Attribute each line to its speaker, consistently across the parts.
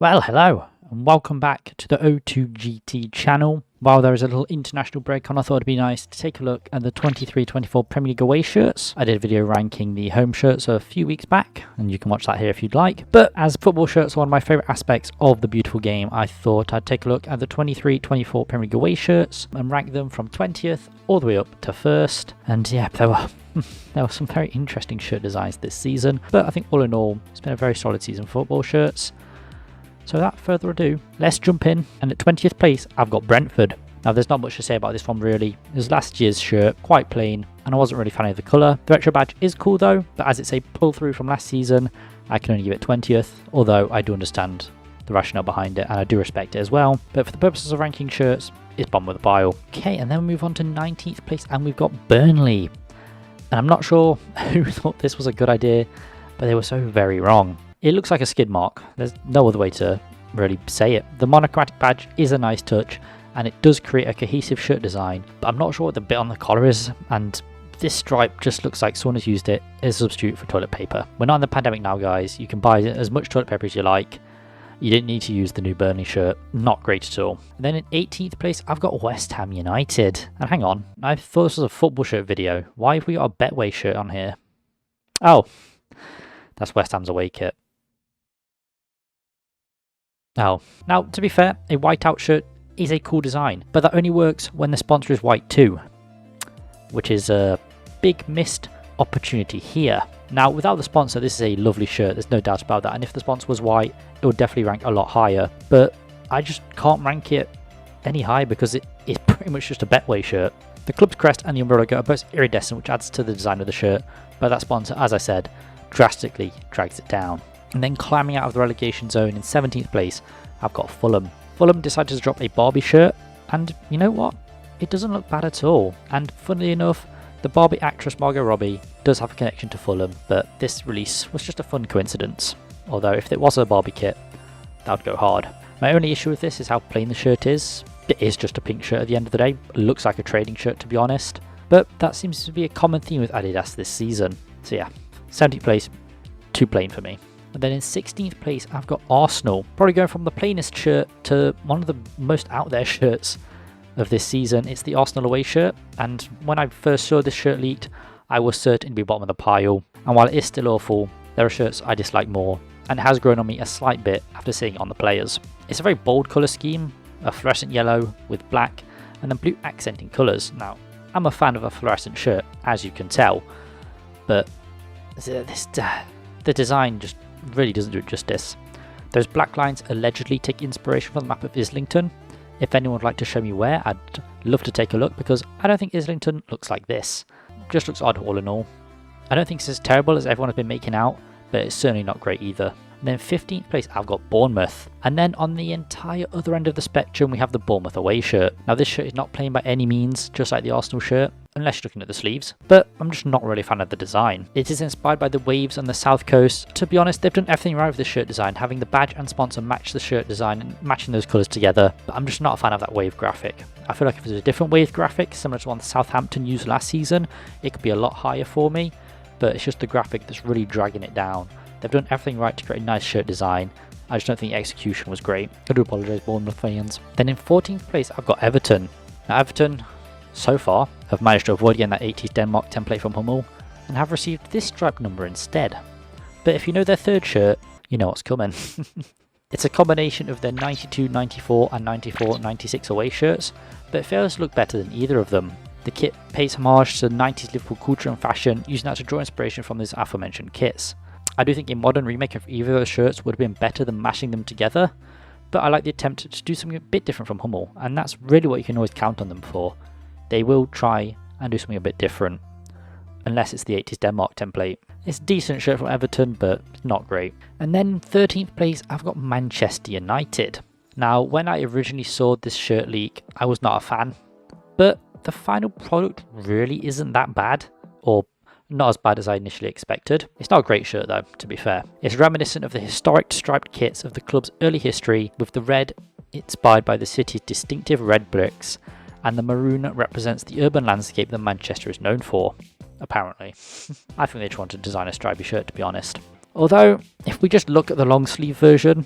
Speaker 1: Well, hello, and welcome back to the O2GT channel. While there is a little international break on, I thought it'd be nice to take a look at the 23-24 Premier League away shirts. I did a video ranking the home shirts a few weeks back, and you can watch that here if you'd like. But as football shirts are one of my favourite aspects of the beautiful game, I thought I'd take a look at the 23-24 Premier League away shirts and rank them from 20th all the way up to 1st. And yeah, there were some very interesting shirt designs this season, but I think all in all, it's been a very solid season for football shirts. So without further ado, let's jump in, and at 20th place I've got Brentford. Now there's not much to say about this one really. It was last year's shirt, quite plain, and I wasn't really a fan of the colour. The retro badge is cool though, but as it's a pull through from last season, I can only give it 20th, although I do understand the rationale behind it and I do respect it as well. But for the purposes of ranking shirts, it's bottom of the pile. Okay, and then we move on to 19th place and we've got Burnley. And I'm not sure who thought this was a good idea, but they were so very wrong. It looks like a skid mark. There's no other way to really say it. The monochromatic badge is a nice touch and it does create a cohesive shirt design, but I'm not sure what the bit on the collar is, and this stripe just looks like someone has used it as a substitute for toilet paper. We're not in the pandemic now, guys. You can buy as much toilet paper as you like. You didn't need to use the new Burnley shirt. Not great at all. And then in 18th place, I've got West Ham United. And hang on, I thought this was a football shirt video. Why have we got a Betway shirt on here? Oh, that's West Ham's away kit. Oh, now to be fair, a whiteout shirt is a cool design, but that only works when the sponsor is white too, which is a big missed opportunity here. Now without the sponsor, this is a lovely shirt, there's no doubt about that, and if the sponsor was white, it would definitely rank a lot higher, but I just can't rank it any higher because it is pretty much just a Betway shirt. The club's crest and the umbrella logo are both iridescent, which adds to the design of the shirt, but that sponsor, as I said, drastically drags it down. And then climbing out of the relegation zone in 17th place, I've got Fulham. Fulham decided to drop a Barbie shirt, and you know what? It doesn't look bad at all. And funnily enough, the Barbie actress Margot Robbie does have a connection to Fulham, but this release was just a fun coincidence. Although if it was a Barbie kit, that would go hard. My only issue with this is how plain the shirt is. It is just a pink shirt at the end of the day. It looks like a trading shirt, to be honest. But that seems to be a common theme with Adidas this season. So yeah, 17th place, too plain for me. And then in 16th place, I've got Arsenal. Probably going from the plainest shirt to one of the most out there shirts of this season. It's the Arsenal away shirt. And when I first saw this shirt leaked, I was certain to be bottom of the pile. And while it is still awful, there are shirts I dislike more. And it has grown on me a slight bit after seeing it on the players. It's a very bold colour scheme. A fluorescent yellow with black and then blue accenting colours. Now, I'm a fan of a fluorescent shirt, as you can tell. But the design just really doesn't do it justice. Those black lines allegedly take inspiration from the map of Islington. If anyone would like to show me where, I'd love to take a look because I don't think Islington looks like this. Just looks odd all in all. I don't think it's as terrible as everyone has been making out, but it's certainly not great either. And then 15th place, I've got Bournemouth. And then on the entire other end of the spectrum, we have the Bournemouth away shirt. Now this shirt is not plain by any means, just like the Arsenal shirt, unless you're looking at the sleeves, but I'm just not really a fan of the design. It is inspired by the waves on the south coast. To be honest, they've done everything right with the shirt design, having the badge and sponsor match the shirt design and matching those colours together, but I'm just not a fan of that wave graphic. I feel like if it was a different wave graphic, similar to one Southampton used last season, it could be a lot higher for me, but it's just the graphic that's really dragging it down. They've done everything right to create a nice shirt design. I just don't think the execution was great. I do apologise, Bournemouth fans. Then in 14th place, I've got Everton. Now Everton, so far, have managed to avoid getting that 80s Denmark template from Hummel and have received this stripe number instead. But if you know their third shirt, you know what's coming. It's a combination of their 92, 94 and 94, 96 away shirts, but it fails to look better than either of them. The kit pays homage to 90s Liverpool culture and fashion, using that to draw inspiration from these aforementioned kits. I do think a modern remake of either of those shirts would have been better than mashing them together, but I like the attempt to do something a bit different from Hummel, and that's really what you can always count on them for. They will try and do something a bit different, unless it's the 80s Denmark template. It's a decent shirt from Everton, but not great. And then 13th place, I've got Manchester United. Now, when I originally saw this shirt leak, I was not a fan, but the final product really isn't that bad, or not as bad as I initially expected. It's not a great shirt though, to be fair. It's reminiscent of the historic striped kits of the club's early history, with the red inspired by the city's distinctive red bricks, and the maroon represents the urban landscape that Manchester is known for, apparently. I think they just wanted to design a stripy shirt, to be honest. Although, if we just look at the long sleeve version,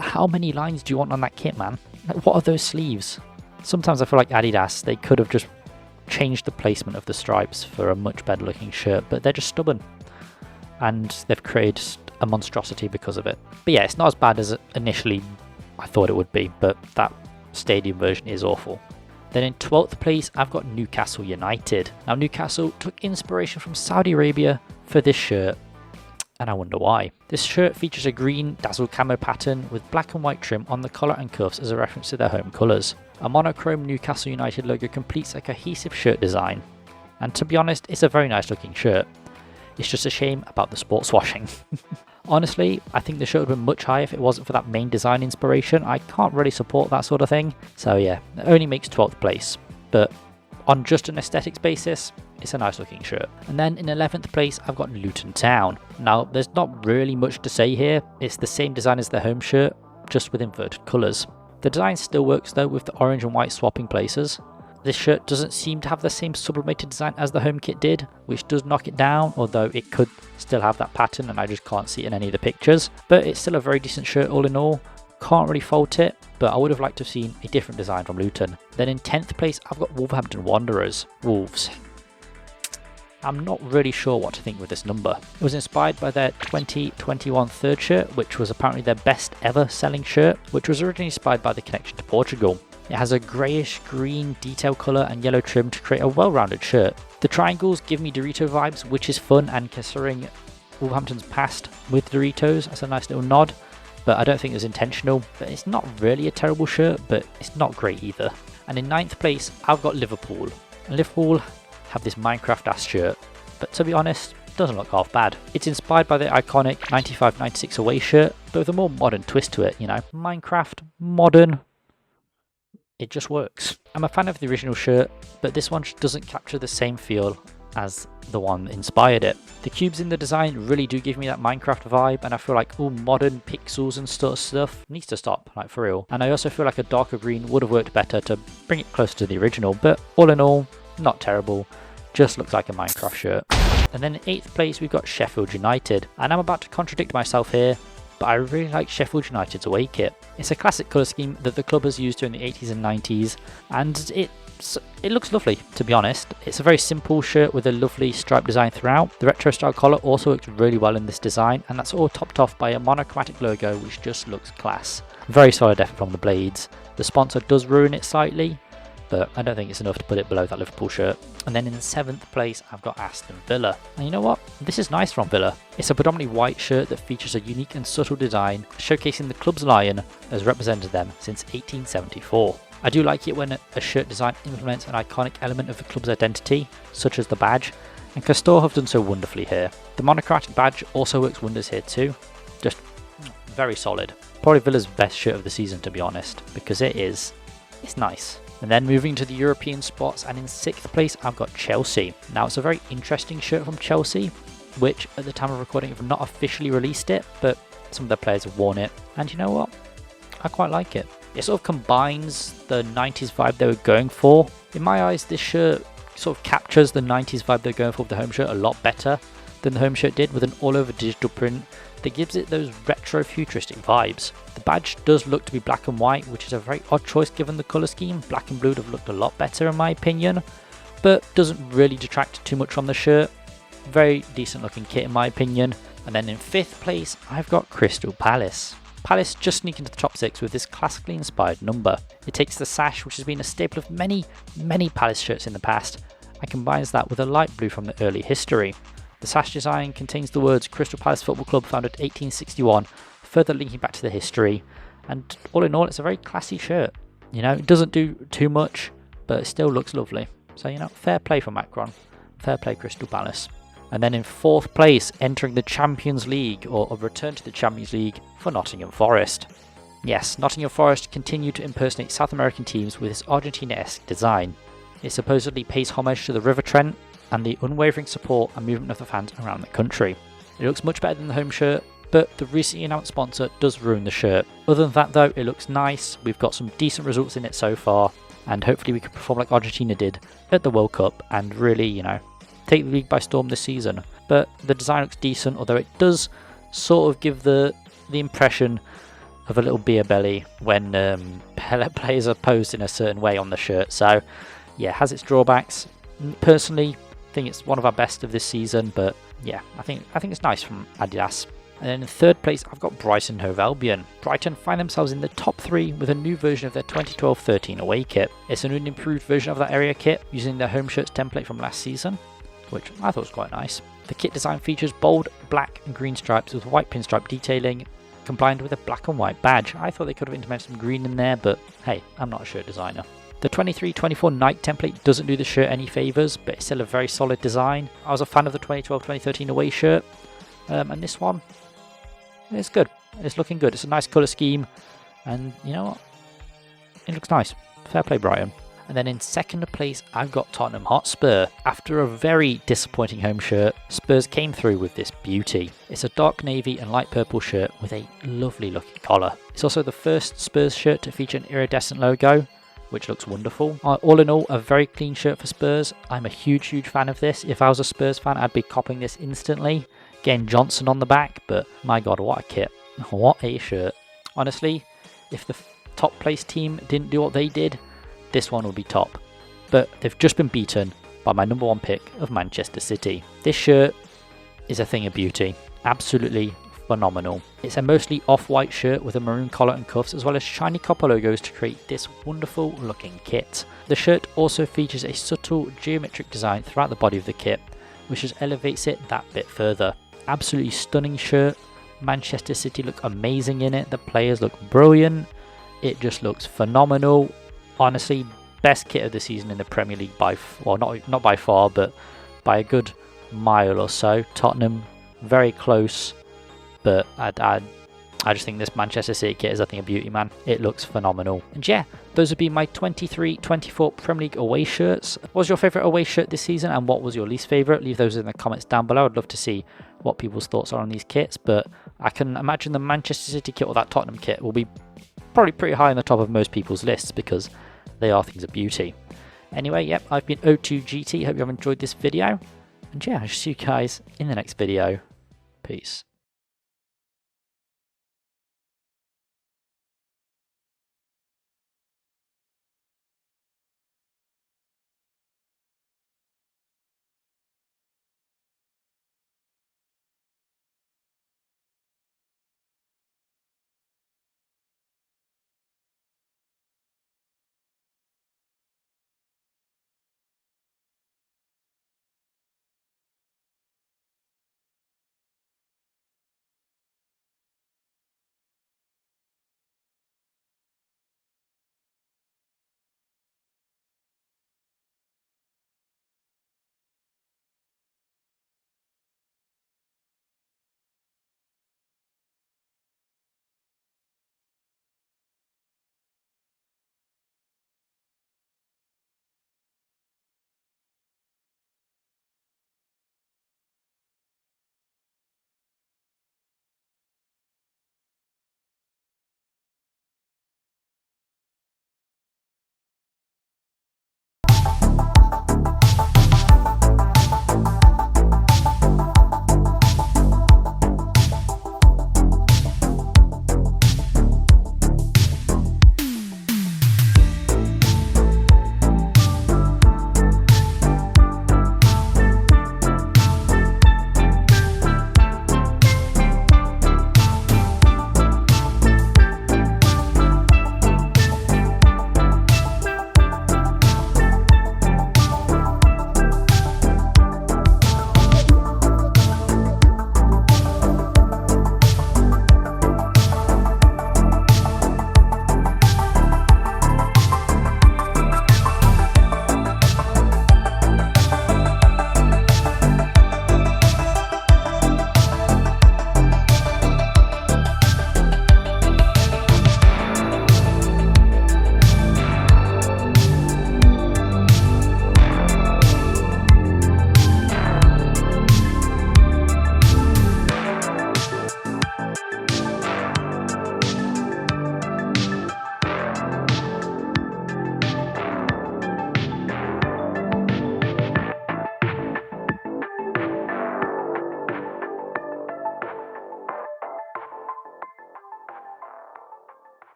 Speaker 1: how many lines do you want on that kit, man? Like, what are those sleeves? Sometimes I feel like Adidas, they could have just changed the placement of the stripes for a much better looking shirt, but they're just stubborn. And they've created a monstrosity because of it. But yeah, it's not as bad as initially I thought it would be, but that stadium version is awful. Then in 12th place, I've got Newcastle United. Now Newcastle took inspiration from Saudi Arabia for this shirt, and I wonder why. This shirt features a green dazzled camo pattern with black and white trim on the collar and cuffs as a reference to their home colours. A monochrome Newcastle United logo completes a cohesive shirt design. And to be honest, it's a very nice looking shirt. It's just a shame about the sports washing. Honestly, I think the shirt would have been much higher if it wasn't for that main design inspiration. I can't really support that sort of thing. So yeah, it only makes 12th place. But on just an aesthetics basis, it's a nice looking shirt. And then in 11th place, I've got Luton Town. Now, there's not really much to say here. It's the same design as their home shirt, just with inverted colours. The design still works though, with the orange and white swapping places. This shirt doesn't seem to have the same sublimated design as the home kit did, which does knock it down, although it could still have that pattern and I just can't see it in any of the pictures. But it's still a very decent shirt all in all. Can't really fault it, but I would have liked to have seen a different design from Luton. Then in 10th place, I've got Wolverhampton Wanderers, Wolves. I'm not really sure what to think with this number. It was inspired by their 2021 third shirt, which was apparently their best ever selling shirt, which was originally inspired by the connection to Portugal. It has a greyish green detail colour and yellow trim to create a well-rounded shirt. The triangles give me Dorito vibes, which is fun, and considering Wolverhampton's past with Doritos, that's a nice little nod, but I don't think it was intentional. But it's not really a terrible shirt, but it's not great either. And in 9th place, I've got Liverpool. Liverpool have this Minecraft-ass shirt, but to be honest, doesn't look half bad. It's inspired by the iconic 95-96 away shirt, but with a more modern twist to it, you know. Minecraft, modern, it just works. I'm a fan of the original shirt, but this one doesn't capture the same feel as the one that inspired it. The cubes in the design really do give me that Minecraft vibe, and I feel like all modern pixels and stuff needs to stop, like for real. And I also feel like a darker green would have worked better to bring it closer to the original, but all in all, not terrible, just looks like a Minecraft shirt. And then in 8th place, we've got Sheffield United, and I'm about to contradict myself here, but I really like Sheffield United's away kit. It's a classic colour scheme that the club has used during the 80s and 90s, and it looks lovely, to be honest. It's a very simple shirt with a lovely stripe design throughout. The retro style collar also works really well in this design, and that's all topped off by a monochromatic logo which just looks class. Very solid effort from the blades. The sponsor does ruin it slightly, but I don't think it's enough to put it below that Liverpool shirt. And then in 7th place, I've got Aston Villa. And you know what? This is nice from Villa. It's a predominantly white shirt that features a unique and subtle design, showcasing the club's lion as represented them since 1874. I do like it when a shirt design implements an iconic element of the club's identity, such as the badge, and Castore have done so wonderfully here. The monochromatic badge also works wonders here too. Just very solid. Probably Villa's best shirt of the season, to be honest, because it's nice. And then moving to the European spots, and in 6th place I've got Chelsea. Now it's a very interesting shirt from Chelsea, which at the time of recording have not officially released it, but some of their players have worn it, and you know what? I quite like it. It sort of combines the 90s vibe they were going for. In my eyes, this shirt sort of captures the 90s vibe they're going for with the home shirt a lot better than the home shirt did, with an all-over digital print that gives it those retro futuristic vibes. The badge does look to be black and white, which is a very odd choice given the colour scheme. Black and blue would have looked a lot better in my opinion, but doesn't really detract too much from the shirt. Very decent looking kit in my opinion. And then in 5th place, I've got Crystal Palace. Palace just sneak into the top 6 with this classically inspired number. It takes the sash, which has been a staple of many Palace shirts in the past, and combines that with a light blue from the early history. The sash design contains the words Crystal Palace Football Club, founded 1861, further linking back to the history, and all in all it's a very classy shirt. You know, it doesn't do too much, but it still looks lovely. So, you know, fair play for Macron, fair play Crystal Palace. And then in 4th place, entering the Champions League, or a return to the Champions League, for Nottingham Forest. Yes, Nottingham Forest continue to impersonate South American teams with its Argentina-esque design. It supposedly pays homage to the River Trent and the unwavering support and movement of the fans around the country. It looks much better than the home shirt, but the recently announced sponsor does ruin the shirt. Other than that though, it looks nice, we've got some decent results in it so far, and hopefully we can perform like Argentina did at the World Cup and really, you know, take the league by storm this season. But the design looks decent, although it does sort of give the impression of a little beer belly when players are posed in a certain way on the shirt. So yeah, has its drawbacks. Personally, I think it's one of our best of this season, but yeah, I think it's nice from Adidas. And then in third place, I've got Brighton & Hove Albion. Brighton find themselves in the top 3 with a new version of their 2012-13 away kit. It's an improved version of that area kit using their home shirts template from last season, which I thought was quite nice. The kit design features bold black and green stripes with white pinstripe detailing, combined with a black and white badge. I thought they could have implemented some green in there, but hey, I'm not a shirt designer. The 23-24 night template doesn't do the shirt any favours, but it's still a very solid design. I was a fan of the 2012-2013 away shirt, and this one, it's good. It's looking good. It's a nice colour scheme, and you know what? It looks nice. Fair play, Brighton. And then in second place, I've got Tottenham Hotspur. After a very disappointing home shirt, Spurs came through with this beauty. It's a dark navy and light purple shirt with a lovely looking collar. It's also the first Spurs shirt to feature an iridescent logo, which looks wonderful. All in all, a very clean shirt for Spurs. I'm a huge fan of this. If I was a Spurs fan, I'd be copying this instantly. Getting Johnson on the back, but my god, what a kit. What a shirt. Honestly, if the top place team didn't do what they did, this one would be top. But they've just been beaten by my number 1 pick of Manchester City. This shirt is a thing of beauty. Absolutely phenomenal. It's a mostly off-white shirt with a maroon collar and cuffs, as well as shiny copper logos to create this wonderful looking kit. The shirt also features a subtle geometric design throughout the body of the kit, which just elevates it that bit further. Absolutely stunning shirt. Manchester City look amazing in it. The players look brilliant. It just looks phenomenal. Honestly, best kit of the season in the Premier League not by far, but by a good mile or so. Tottenham, very close, but I just think this Manchester City kit is, I think, a beauty, man. It looks phenomenal. And yeah, those would be my 23-24 Premier League away shirts. What was your favourite away shirt this season, and what was your least favourite? Leave those in the comments down below. I'd love to see what people's thoughts are on these kits, but I can imagine the Manchester City kit or that Tottenham kit will be probably pretty high on the top of most people's lists because they are things of beauty. Anyway, yep, I've been O2GT. Hope you have enjoyed this video. And yeah, I'll see you guys in the next video. Peace.